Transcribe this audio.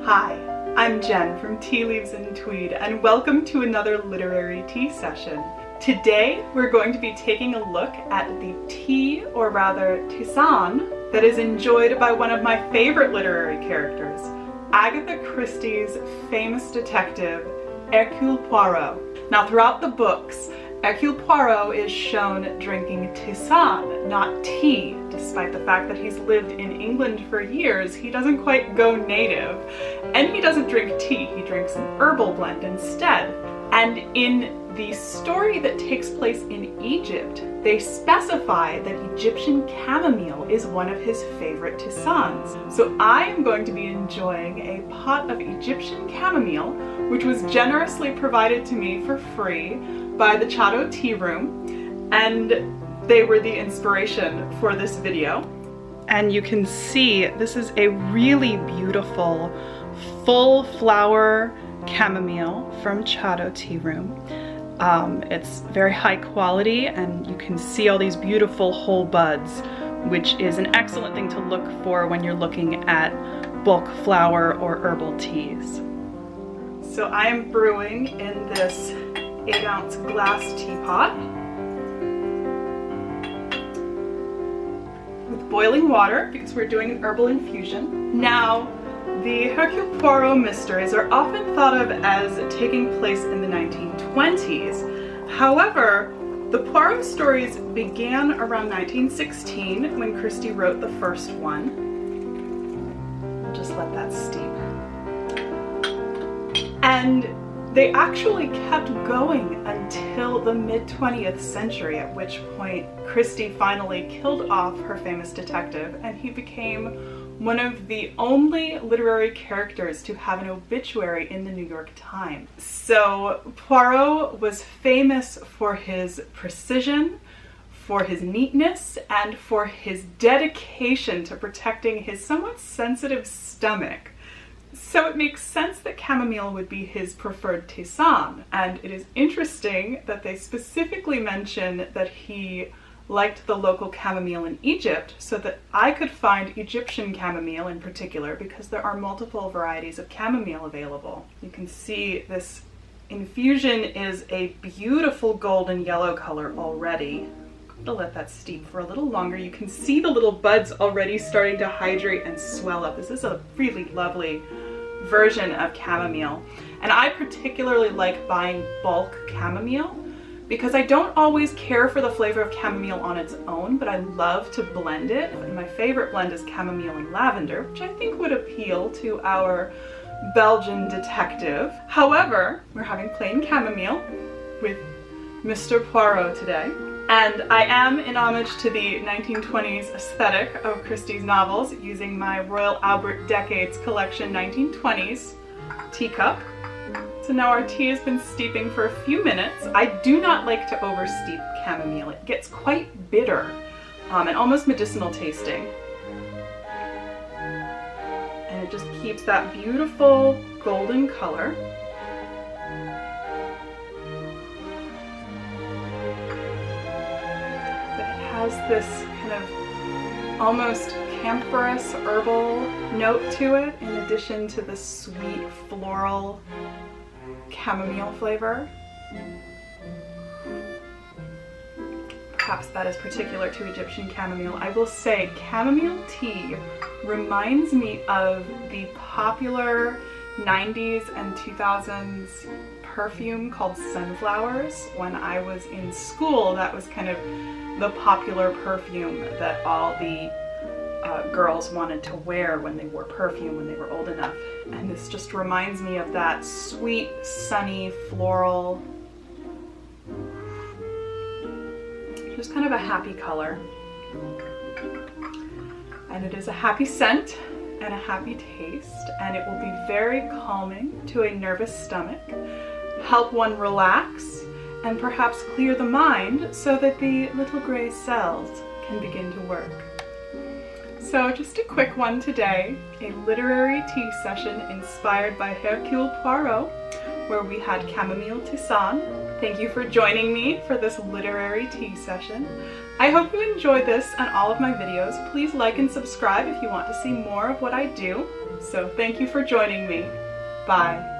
Hi, I'm Jen from Tea Leaves and Tweed, and welcome to another literary tea session. Today we're going to be taking a look at the tea, or rather tisane, that is enjoyed by one of my favorite literary characters, Agatha Christie's famous detective, Hercule Poirot. Now throughout the books, Hercule Poirot is shown drinking tisane, not tea. Despite the fact that he's lived in England for years, he doesn't quite go native. And he doesn't drink tea, he drinks an herbal blend instead. And in the story that takes place in Egypt, they specify that Egyptian chamomile is one of his favorite tisanes. So I am going to be enjoying a pot of Egyptian chamomile, which was generously provided to me for free by the Chateau Tea Room, and they were the inspiration for this video. And you can see this is a really beautiful full flower chamomile from Chateau Tea Room. It's very high quality, and you can see all these beautiful whole buds, which is an excellent thing to look for when you're looking at bulk flower or herbal teas. So I am brewing in this 8-ounce glass teapot with boiling water because we're doing an herbal infusion. Now, the Hercule Poirot mysteries are often thought of as taking place in the 1920s. However, the Poirot stories began around 1916 when Christie wrote the first one. I'll just let that steep. And they actually kept going until the mid-20th century, at which point Christie finally killed off her famous detective, and he became one of the only literary characters to have an obituary in the New York Times. So Poirot was famous for his precision, for his neatness, and for his dedication to protecting his somewhat sensitive stomach. So it makes sense that chamomile would be his preferred tisane, and it is interesting that they specifically mention that he liked the local chamomile in Egypt so that I could find Egyptian chamomile in particular, because there are multiple varieties of chamomile available. You can see this infusion is a beautiful golden yellow color already. I'm gonna let that steep for a little longer. You can see the little buds already starting to hydrate and swell up. This is a really lovely version of chamomile. And I particularly like buying bulk chamomile because I don't always care for the flavor of chamomile on its own, but I love to blend it. And my favorite blend is chamomile and lavender, which I think would appeal to our Belgian detective. However, we're having plain chamomile with Mr. Poirot today. And I am in homage to the 1920s aesthetic of Christie's novels, using my Royal Albert Decades Collection 1920s teacup. So now our tea has been steeping for a few minutes. I do not like to oversteep chamomile. It gets quite bitter and almost medicinal tasting. And it just keeps that beautiful golden color. Has this kind of almost camphorous herbal note to it, in addition to the sweet floral chamomile flavor. Perhaps that is particular to Egyptian chamomile. I will say chamomile tea reminds me of the popular 90s and 2000s perfume called Sunflowers. When I was in school, that was kind of the popular perfume that all the girls wanted to wear when they wore perfume when they were old enough. And this just reminds me of that sweet, sunny, floral, just kind of a happy color. And it is a happy scent and a happy taste, and it will be very calming to a nervous stomach, help one relax, and perhaps clear the mind so that the little gray cells can begin to work. So just a quick one today, a literary tea session inspired by Hercule Poirot, where we had chamomile tisane Thank you for joining me for this literary tea session. I hope you enjoyed this and all of my videos. Please like and subscribe if you want to see more of what I do. So thank you for joining me. Bye.